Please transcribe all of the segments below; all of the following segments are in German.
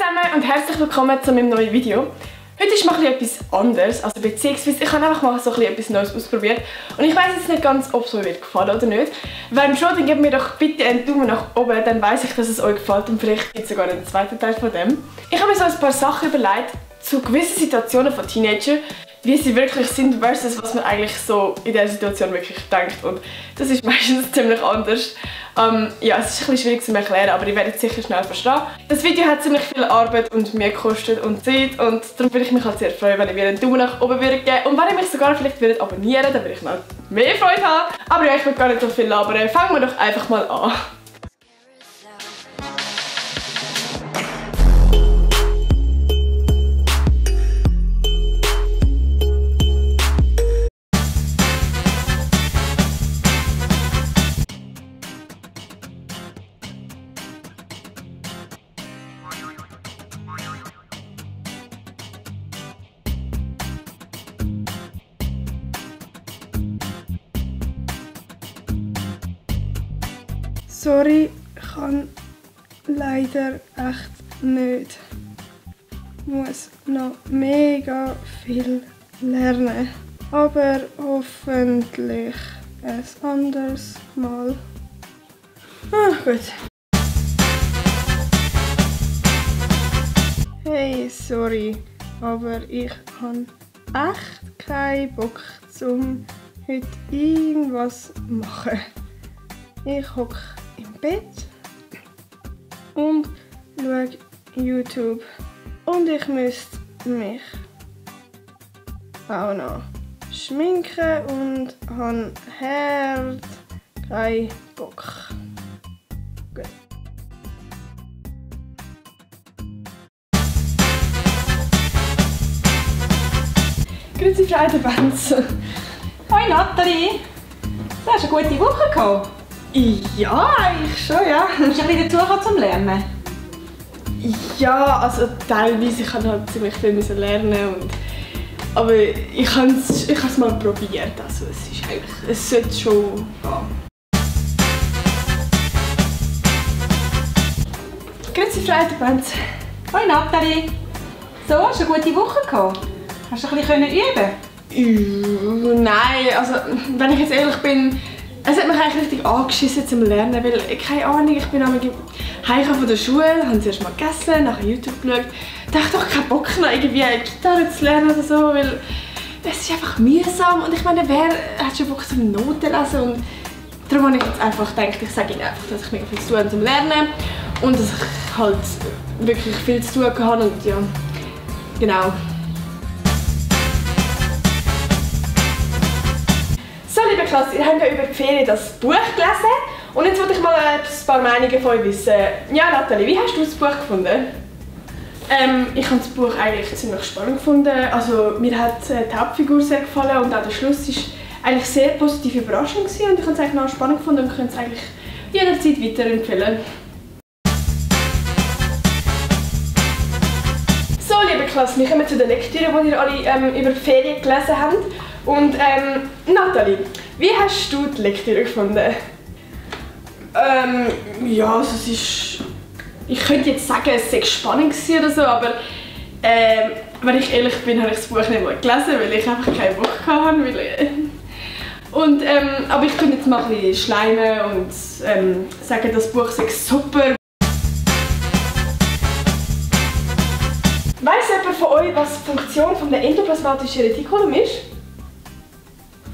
zusammen und herzlich willkommen zu meinem neuen Video. Heute ist mal etwas anderes, also beziehungsweise ich habe einfach mal so etwas Neues ausprobiert und ich weiß jetzt nicht ganz, ob es euch wird gefallen oder nicht. Wenn schon, dann gebt mir doch bitte einen Daumen nach oben, dann weiss ich, dass es euch gefällt und vielleicht gibt es sogar einen zweiten Teil von dem. Ich habe mir so ein paar Sachen überlegt zu gewissen Situationen von Teenagern, wie sie wirklich sind versus was man eigentlich so in dieser Situation wirklich denkt, und das ist meistens ziemlich anders. Ja, es ist ein bisschen schwierig zu erklären, aber ihr werdet es sicher schnell verstehen. Das Video hat ziemlich viel Arbeit und Mühe gekostet und Zeit, und darum würde ich mich halt sehr freuen, wenn ihr mir einen Daumen nach oben würdet geben und wenn ihr mich sogar vielleicht würdet abonnieren, dann würde ich noch mehr Freude haben. Aber ja, ich will gar nicht so viel labern, fangen wir doch einfach mal an. Sorry, ich kann leider echt nicht. Ich muss noch mega viel lernen. Aber hoffentlich ein anderes Mal. Gut. Hey, sorry, aber ich habe echt keinen Bock, um heute irgendwas zu machen. Ich hocke im Bett und schaue YouTube. Und ich müsste mich auch noch schminken und habe hart keinen Bock. Gut. Grüezi Frau Benz. Hoi Nathalie! Du hast eine gute Woche gehabt. Ja, eigentlich schon, ja. Du bist ein bisschen dazugekommen zum Lernen? Ja, also teilweise, ich musste halt ziemlich viel lernen. Aber ich habe es mal probiert, also es sollte schon gehen. Grüezi Frau Benz. Hoi Nathalie! So, hast du eine gute Woche gehabt? Hast du ein bisschen üben? Nein, also wenn ich jetzt ehrlich bin, es hat mich eigentlich richtig angeschissen zum Lernen, weil, keine Ahnung, ich bin heimgekommen von der Schule, habe zuerst mal gegessen, nachher YouTube geschaut, dachte doch keinen Bock noch irgendwie Gitarre zu lernen oder so, weil es ist einfach mühsam und ich meine, wer hat schon Bock zum Noten lesen, und darum habe ich jetzt einfach gedacht, ich sage Ihnen einfach, dass ich mega viel zu tun habe zum Lernen und dass ich halt wirklich viel zu tun habe und ja, genau. So, liebe Klasse, ihr habt ja über die Ferien das Buch gelesen und jetzt wollte ich mal ein paar Meinungen von euch wissen. Ja, Nathalie, wie hast du das Buch gefunden? Ich habe das Buch eigentlich ziemlich spannend gefunden. Also, mir hat die Hauptfigur sehr gefallen und auch der Schluss war eigentlich sehr positiv überraschend gewesen, und ich habe es eigentlich noch spannend gefunden und könnte es eigentlich jederzeit weiterempfehlen. So, liebe Klasse, wir kommen zu den Lektüren, die ihr alle über die Ferien gelesen habt. Und Nathalie, wie hast du die Lektüre gefunden? Ja, also es ist... Ich könnte jetzt sagen, es sei spannend oder so, aber wenn ich ehrlich bin, habe ich das Buch nicht mal gelesen, weil ich einfach keinen Bock hatte. Aber ich könnte jetzt mal ein bisschen schleimen und sagen, das Buch sei super. Weiss jemand von euch, was die Funktion des endoplasmatischen Retikulum ist?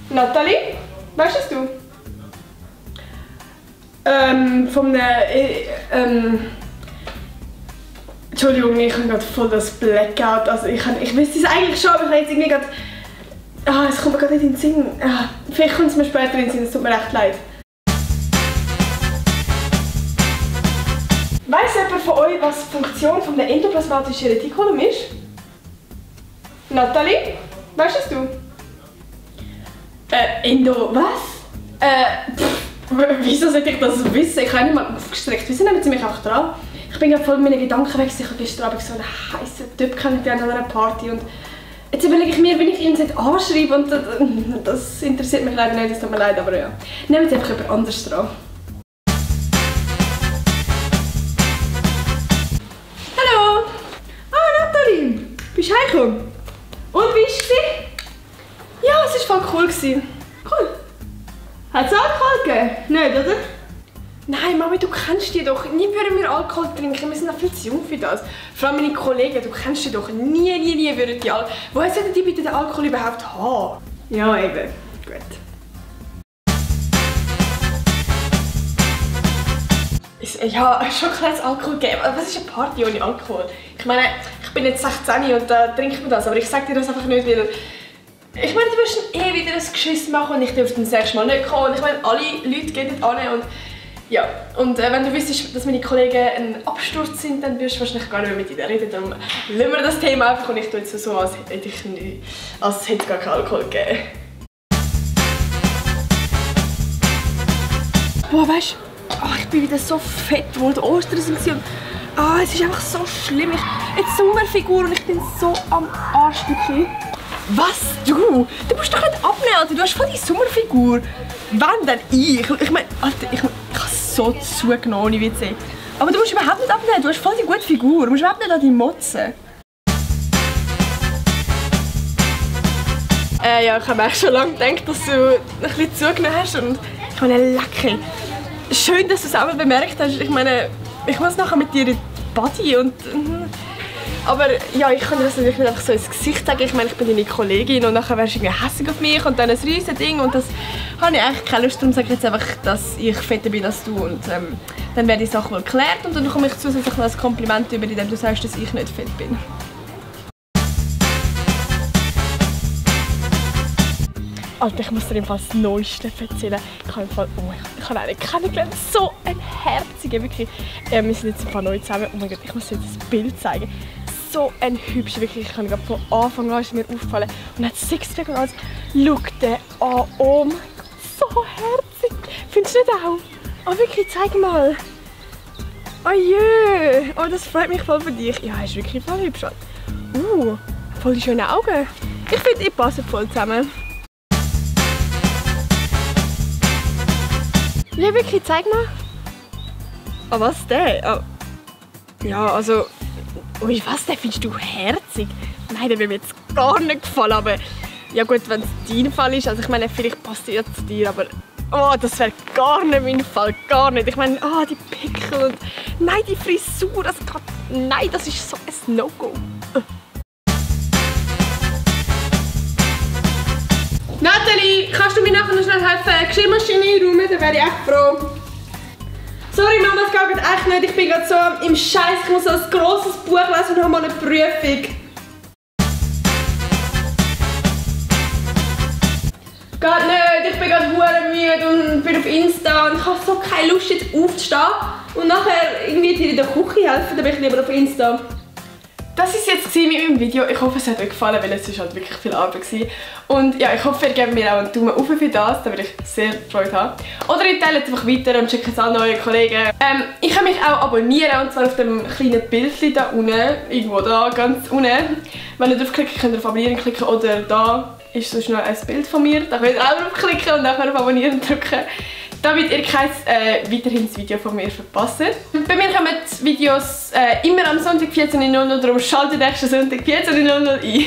Nathalie, weißt du? Entschuldigung, ich habe gerade voll das Blackout. Also ich wüsste es eigentlich schon, aber ich habe jetzt irgendwie gerade... es kommt mir gerade nicht in den Sinn. Vielleicht kommt es mir später in den Sinn, es tut mir recht leid. Weiss jemand von euch, was die Funktion des endoplasmatischen Retikulum ist? Nathalie, weißt du? Was? Wieso sollte ich das wissen? Ich habe nicht mal aufgestreckt. Wieso nehmen Sie mich einfach dran? Ich bin gerade voll meine Gedanken weg. Ich habe gestern Abend so einen heißen Typ kennengelernt an einer Party. Und jetzt überlege ich mir, wenn ich ihn anschreibe. Und das interessiert mich leider nicht, das tut mir leid, aber ja. Nehmen Sie einfach jemand anderes dran. Hallo! Bist du heimgekommen? Und wie war es? Ja, es war voll cool. Cool. Hat es Alkohol gegeben? Nicht, oder? Nein, Mami, du kennst die doch. Nie würden wir Alkohol trinken. Wir sind noch viel zu jung für das. Vor allem meine Kollegen, du kennst die doch. Nie würden die Alkohol... Woher sollten die bitte den Alkohol überhaupt haben? Ja, eben. Gut. Ja, schon kleines Alkohol geben. Aber was ist eine Party ohne Alkohol? Ich meine, ich bin jetzt 16 und da trinkt man das. Aber ich sage dir das einfach nicht, weil... Ich meine, du wirst dann wieder ein Geschiss machen und ich darf dann das nächste Mal nicht kommen. Und ich meine, alle Leute gehen dort hin und... Ja, und wenn du wüsstest, dass meine Kollegen ein Absturz sind, dann wirst du wahrscheinlich gar nicht mehr mit ihnen reden. Darum lassen wir das Thema einfach und ich tue jetzt so, als hätte es gar keinen Alkohol gegeben. Boah, weißt du, ich bin wieder so fett, wo die Ostern waren. Und, es ist einfach so schlimm. Jetzt Sommerfigur und ich bin so am Arsch wirklich. Was? Du? Du musst doch nicht abnehmen, Alter. Du hast voll die Sommerfigur. Wann denn ich? Ich meine, Alter, ich habe so zugenommen, ohne Witze. Aber du musst überhaupt nicht abnehmen. Du hast voll die gute Figur. Du musst überhaupt nicht an die motzen. Ja, ich habe eigentlich schon lange gedacht, dass du ein bisschen zugenommen hast. Und ich meine, lecker. Schön, dass du es auch mal bemerkt hast. Ich meine, ich muss nachher mit dir in die Body und... Aber ja, ich kann dir das natürlich nicht einfach so ins Gesicht sagen. Ich meine, ich bin deine Kollegin und nachher wärst du irgendwie hässlich auf mich und dann ein riesen Ding und das habe ich eigentlich keine Lust. Darum sage ich jetzt einfach, dass ich fetter bin als du und dann wäre die Sache wohl geklärt und dann bekomme ich zusätzlich noch ein Kompliment über, indem du sagst, dass ich nicht fett bin. Alter, ich muss dir jedenfalls das Neueste erzählen. Ich habe einen kennengelernt, so ein Herziger, wirklich. Wir sind jetzt ein paar neu zusammen. Oh mein Gott, ich muss dir das Bild zeigen. So ein hübscher, wirklich. Ich habe gerade von Anfang an ist mir aufgefallen. Und er hat Sixpack und alles. Schau den an, oh mein Gott, so herzig. Findest du nicht auch? Oh wirklich, zeig mal. Oh jö, oh das freut mich voll für dich. Ja, er ist wirklich voll hübsch. Voll die schönen Augen. Ich finde, ihr passt voll zusammen. Ja, wirklich, zeig mal. Oh, was denn? Oh. Ja, also... Ui, was denn? Findest du herzig? Nein, der würde mir jetzt gar nicht gefallen, aber... Ja gut, wenn es dein Fall ist, also ich meine, vielleicht passt er zu dir, aber... Oh, das wäre gar nicht mein Fall, gar nicht. Ich meine, die Pickel und... Nein, die Frisur, das kann... Nein, das ist so ein No-Go. Nathalie, kannst du mir nachher noch schnell helfen, eine Geschirrmaschine einräumen? Dann wäre ich echt froh. Sorry Mama, es geht echt nicht. Ich bin gerade so im Scheiß. Ich muss ein grosses Buch lesen und habe mal eine Prüfung. Geht nicht, ich bin gerade müde und bin auf Insta und ich habe so keine Lust jetzt aufzustehen und nachher irgendwie dir in der Küche helfen, dann bin ich lieber auf Insta. Das war es jetzt mit meinem Video. Ich hoffe, es hat euch gefallen, weil es halt wirklich viel Arbeit war. Und ja, ich hoffe, ihr gebt mir auch einen Daumen hoch für das, da würde ich sehr Freude haben. Oder ihr teilt es einfach weiter und schickt es an eure Kollegen. Ich kann mich auch abonnieren, und zwar auf dem kleinen Bildchen da unten, irgendwo da, ganz unten. Wenn ihr draufklickt, könnt ihr auf Abonnieren klicken oder da ist sonst noch ein Bild von mir. Da könnt ihr auch draufklicken und dann auf Abonnieren drücken, damit ihr kein weiteres Video von mir verpasst. Bei mir kommen die Videos immer am Sonntag 14:00 Uhr, darum schaltet nächsten Sonntag 14:00 Uhr ein.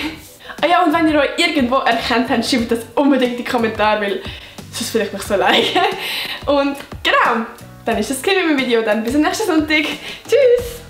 Ah ja, und wenn ihr euch irgendwo erkannt habt, schreibt das unbedingt in die Kommentare, weil sonst fühle ich mich so leid. Und genau, dann ist das mit meinem Video. Dann bis zum nächsten Sonntag. Tschüss!